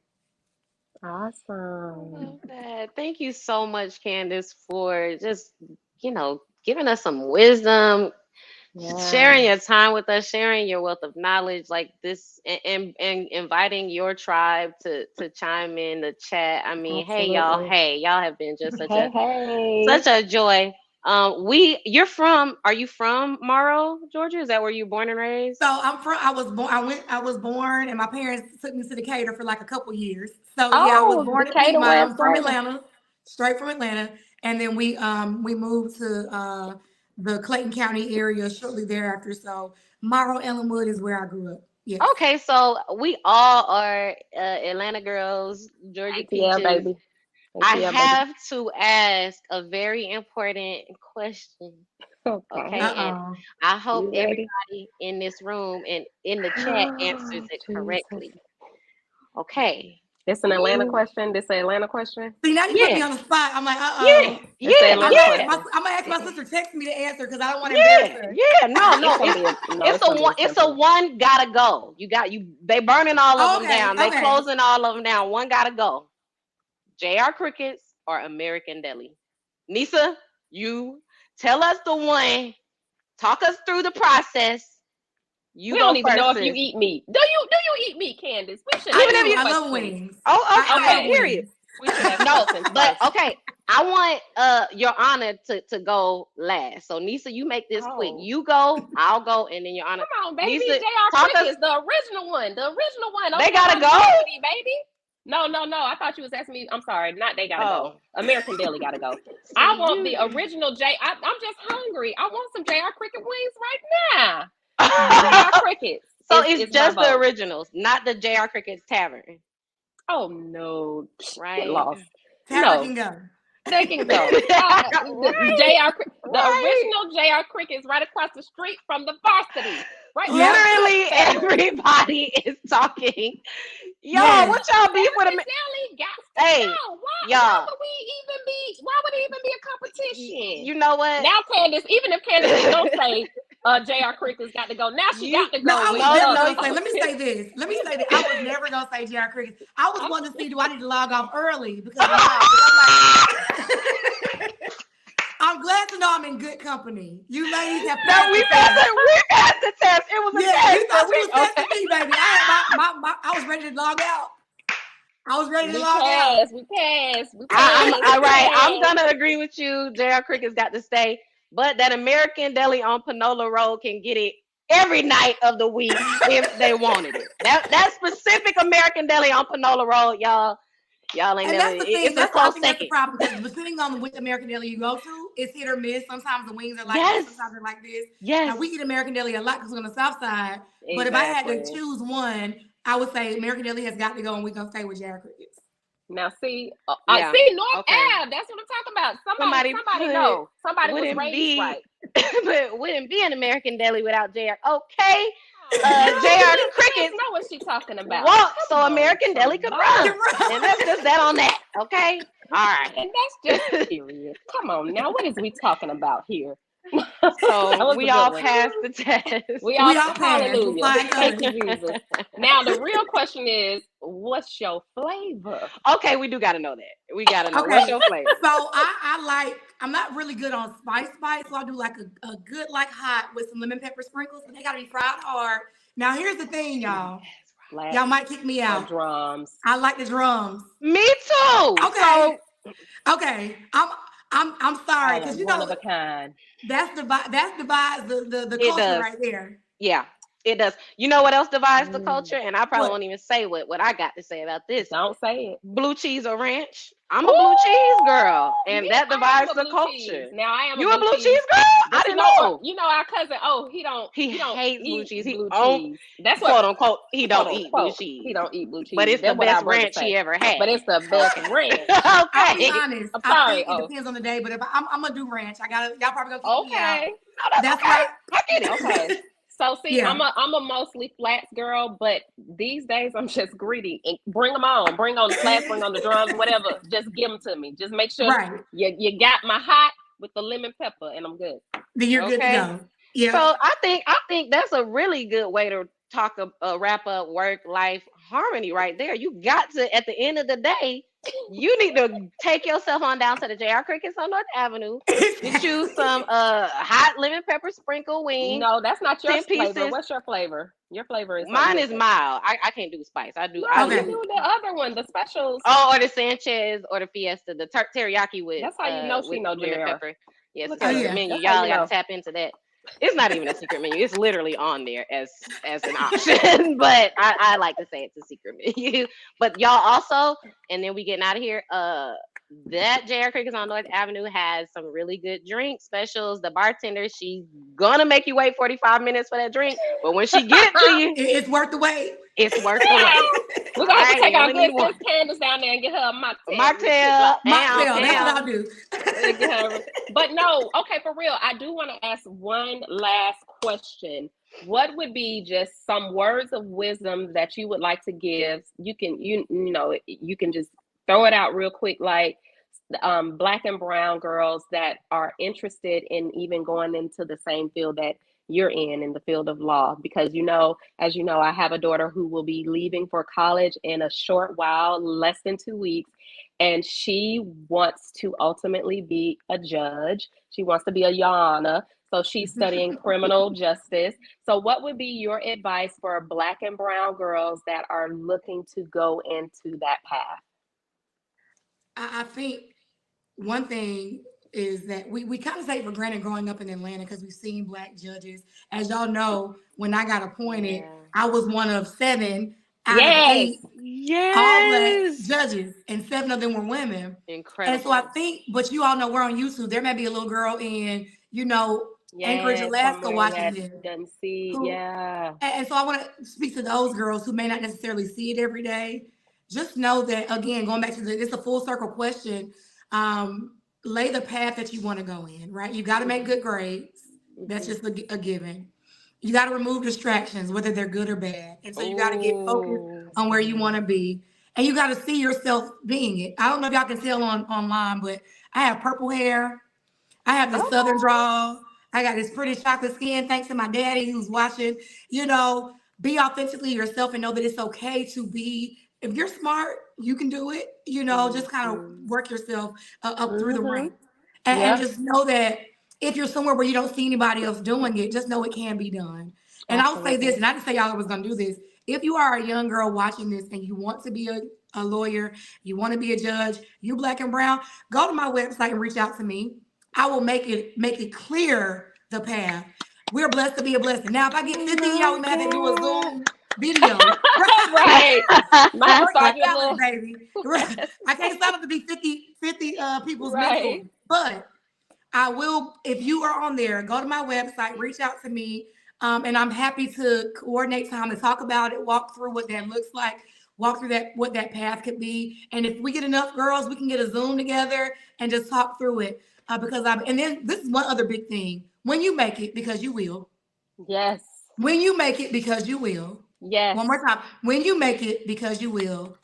Awesome. I love that. Thank you so much, Candace, for just, giving us some wisdom, sharing your time with us, sharing your wealth of knowledge like this, and inviting your tribe to chime in the chat. I mean, hey, y'all have been just such a joy. Are you from Morrow, Georgia? Is that where you're born and raised? So I was born and my parents took me to Decatur for like a couple years. So I was born in Piedmont. I'm from Atlanta, straight from Atlanta. And then we moved to the Clayton County area shortly thereafter. So Morrow, Ellenwood is where I grew up. Yes. Okay, so we all are Atlanta girls, Georgia peaches. Baby. I have to ask a very important question. Okay. And I hope everybody in this room and in the chat answers it correctly. Okay. This an Atlanta question? This an Atlanta question? See, now you put me on the spot. I'm like, I'm gonna ask my sister text me the answer because I don't want to embarrass her. It's a one gotta go. They burning all of them down. They closing all of them down. One gotta go. JR Crickets or American Deli? Nisa, you tell us the one. Talk us through the process. We don't even know if you eat meat. Do you eat meat, Candace? We should. I love wings. Okay. Period. But okay. I want your honor to go last. So Nisa, you make this quick. You go, I'll go, and then your honor. Come on, baby. Nisa, JR Crickets, the original one. They gotta go, baby. No. I thought you was asking me. I'm sorry. Not they gotta go. American Deli gotta go. I want the original I'm just hungry. I want some JR Cricket wings right now. JR Crickets. So it's just the originals, not the JR Crickets Tavern. Oh no! Right? Get lost. Tavern can go. They can go. The original JR Crickets right across the street from the varsity. Right. Literally everybody is talking. Y'all, what y'all beef with them? Hey, why would it even be a competition? You know what? Now Candace, even if Candace don't say JR Crickets got to go, now she got to go. Let me say this. I was never gonna say JR Crickets. I was wanting to see, do I need to log off early because I'm glad to know I'm in good company. You ladies have passed we passed the test. It was a test. You thought you was testing me, baby. I was ready to log out. We passed. All right. I'm gonna agree with you. JR Cricket's got to stay, but that American Deli on Panola Road can get it every night of the week if they wanted it. That specific American Deli on Panola Road, y'all ain't never. It's a close second. That's the problem because depending on which American Deli you go to, it's hit or miss. Sometimes the wings are like this, sometimes they're like this. Yes. Now, we eat American Deli a lot because we're on the South Side. Exactly. But if I had to choose one, I would say American Deli has got to go, and we're gonna stay with JR Crickets. Now, see North Ave. That's what I'm talking about. Somebody know. Somebody was raised right. But wouldn't be an American Deli without JR. Okay. JR Crickets know what she's talking about. American Deli could run. And that's just that on that. Okay. All right. And that's just period. Come on now. What is we talking about here? So we all passed the test. We all passed. Hallelujah. Thank you, Jesus. Now the real question is, what's your flavor? Okay, we do got to know that. We got to know what's your flavor. So I'm not really good on spice, so I do like a good like hot with some lemon pepper sprinkles, but they got to be fried hard. Now here's the thing, y'all. Y'all might kick me out. Drums. I like the drums. Me too. Okay. I'm sorry because one of a kind. That divides the culture right there. Yeah. It does. You know what else divides the culture? And I probably won't even say what I got to say about this. Don't say it. Blue cheese or ranch. I'm a blue cheese girl, and that divides the culture. Cheese. Now I am. You a blue cheese girl? I didn't know. You know our cousin. Oh, he hates blue cheese. Blue cheese. That's what quote unquote he don't eat blue cheese. He don't eat blue cheese. But it's the best ranch he ever had. But it's the best ranch. Okay. I'll be honest. I'm sorry. It depends on the day, but if I'm gonna do ranch, y'all probably gonna keep me out. Okay. That's why. I get it. Okay. So see, I'm a mostly flats girl, but these days I'm just greedy. And bring them on. Bring on the flats, bring on the drums, whatever. Just give them to me. Just make sure you got my hot with the lemon pepper, and I'm good. Then you're good to go. Yeah. So I think that's a really good way to talk wrap up work-life harmony right there. You got to, at the end of the day, you need to take yourself on down to the JR Crickets on North Avenue. You choose some hot lemon pepper sprinkle wings. No, that's not your flavor. What's your flavor? Your flavor is mine is mild. I can't do spice. I do. No, I do the other one, the specials. Oh, or the Sanchez or the Fiesta, the teriyaki with. That's how you know she know JR. Pepper. Yes, it's a menu. Y'all got to tap into that. It's not even a secret menu. It's literally on there as an option. But I like to say it's a secret menu. But y'all also, and then we getting out of here. That JR Crickets on North Avenue has some really good drink specials. The bartender, she's gonna make you wait 45 minutes for that drink, but when she get it to you, it's worth the wait. It's worth the wait. We're gonna have to take our good sis Candace down there and get her a mocktail. Mocktail, that's what I'll do. But no, okay, for real, I do want to ask one last question. What would be just some words of wisdom that you would like to give? You can just throw it out real quick, like Black and brown girls that are interested in even going into the same field that you're in the field of law, because as you know, I have a daughter who will be leaving for college in a short while, less than 2 weeks, and she wants to ultimately be a judge. She wants to be a Yana, so she's studying criminal justice. So what would be your advice for Black and brown girls that are looking to go into that path? I think one thing is that we kind of take for granted growing up in Atlanta because we've seen Black judges. As y'all know, when I got appointed, I was one of 7 out of 8 all Black judges, and 7 of them were women. Incredible. And so I think, but you all know we're on YouTube. There may be a little girl in, Anchorage, Alaska watching this. Doesn't see, And so I want to speak to those girls who may not necessarily see it every day. Just know that, again, going back to it's a full circle question. Lay the path that you want to go in, right? You got to make good grades. That's just a given. You got to remove distractions, whether they're good or bad. And so you got to get focused on where you want to be. And you got to see yourself being it. I don't know if y'all can tell online, but I have purple hair. I have the Southern drawl. I got this pretty chocolate skin, thanks to my daddy who's watching. Be authentically yourself and know that it's okay to be. If you're smart, you can do it. Just kind of work yourself up through the ranks. And just know that if you're somewhere where you don't see anybody else doing it, just know it can be done. And I'll say this, and I didn't say y'all was going to do this. If you are a young girl watching this and you want to be a lawyer, you want to be a judge, you Black and brown, go to my website and reach out to me. I will make it clear the path. We're blessed to be a blessing. Now, if I get 50 y'all, we may have to do a Zoom video. Right. Baby. I can't sign up to be 50 people's mentors. But I will, if you are on there, go to my website, reach out to me. And I'm happy to coordinate time to talk about it, walk through what that looks like, walk through what that path could be. And if we get enough girls, we can get a Zoom together and just talk through it. And then this is one other big thing. When you make it, because you will. Yes. When you make it, because you will. Yes. One more time. When you make it, because you will,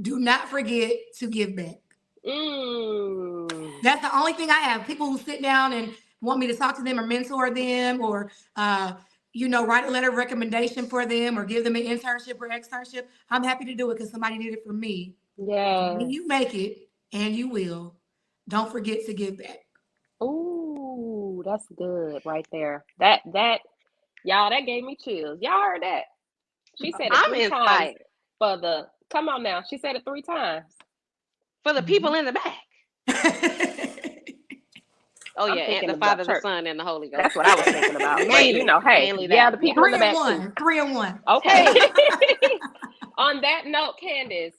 do not forget to give back. That's the only thing I have. People who sit down and want me to talk to them or mentor them or, write a letter of recommendation for them or give them an internship or externship. I'm happy to do it because somebody did it for me. Yeah. When you make it, and you will, don't forget to give back. Ooh, that's good right there. That y'all, that gave me chills. Y'all heard that? She said it 3 times come on now. She said it 3 times. For the people in the back. Oh I'm yeah, and thinking the of Father, the church. Son, and the Holy Ghost. That's what I was thinking about. But, Mainly, you know, hey, mainly yeah, that. the people in the back too. 3 and 1. Okay. On that note, Candace,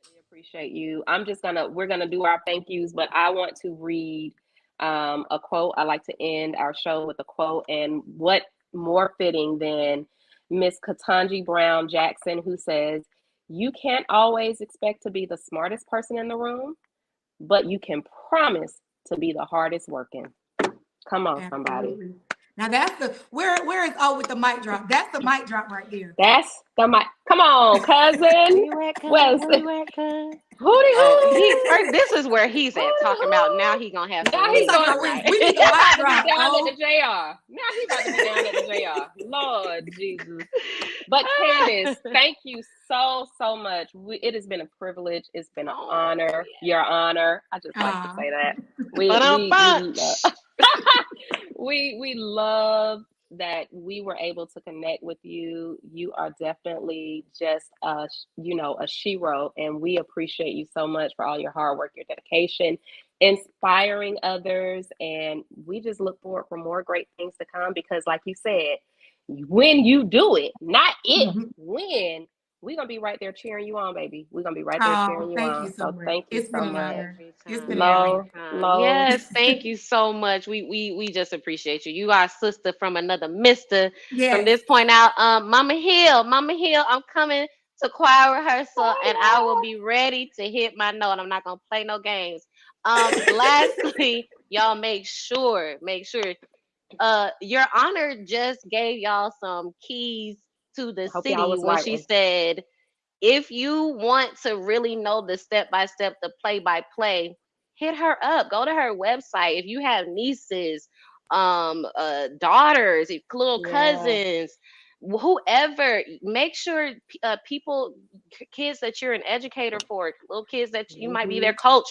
greatly appreciate you. We're gonna do our thank yous, but I want to read a quote. I like to end our show with a quote, and what more fitting than Miss Katanji Brown Jackson, who says, "You can't always expect to be the smartest person in the room, but you can promise to be the hardest working." Come on, somebody. Absolutely. Now that's the where is with the mic drop? That's the mic drop right there. That's the mic. Come on, cousin. Where you at, cuz? Wes. Where you at, cuz? Hootie hoo. This is where he's at talking about now he gonna have some Now he's wings going. tonight. We need the He mic about to be drop. down at the JR. Now he about to be down at the JR. Lord Jesus. But Candace, thank you so much. It has been a privilege. It's been an honor. Yeah. Your honor. I just like to say that. We love that we were able to connect with you. You are definitely just a shero, and we appreciate you so much for all your hard work, your dedication, inspiring others, and we just look forward for more great things to come, because like you said, when you do it, not if, when, we're gonna be right there cheering you on, baby. We're gonna be right there cheering you on. So much. Thank you It's been so an much. honor. It's been Low. Yes, thank you so much. We just appreciate you. You are a sister from another mister. Yes. From this point out, Mama Hill, I'm coming to choir rehearsal, and I will be ready to hit my note. I'm not gonna play no games. Lastly, y'all make sure, Your Honor just gave y'all some keys to the city when she said, if you want to really know the step-by-step, the play-by-play, hit her up. Go to her website. If you have nieces, daughters, little cousins, whoever, make sure kids that you're an educator for, little kids that you might be their coach,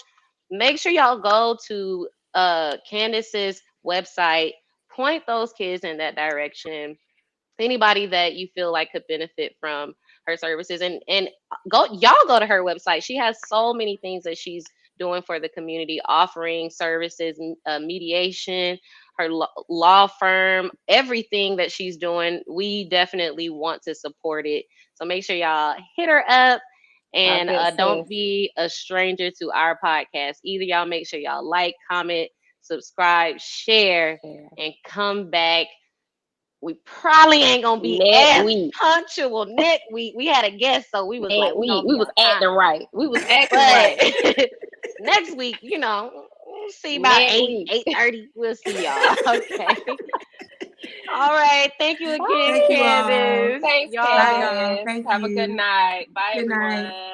make sure y'all go to Candace's website, point those kids in that direction. Anybody that you feel like could benefit from her services, and go to her website. She has so many things that she's doing for the community, offering services, mediation, her law firm, everything that she's doing. We definitely want to support it. So make sure y'all hit her up, and don't be a stranger to our podcast either. Y'all make sure y'all like, comment, subscribe, share, and come back. We probably ain't gonna be as punctual next week. We had a guest, so we was like, we was acting right. We was acting right. Next week, we'll see about 8:30. We'll see y'all. Okay. All right. Thank you again, Candace. Thanks, y'all. Candace. Thank Have you. a good night. Bye, Good everyone. night.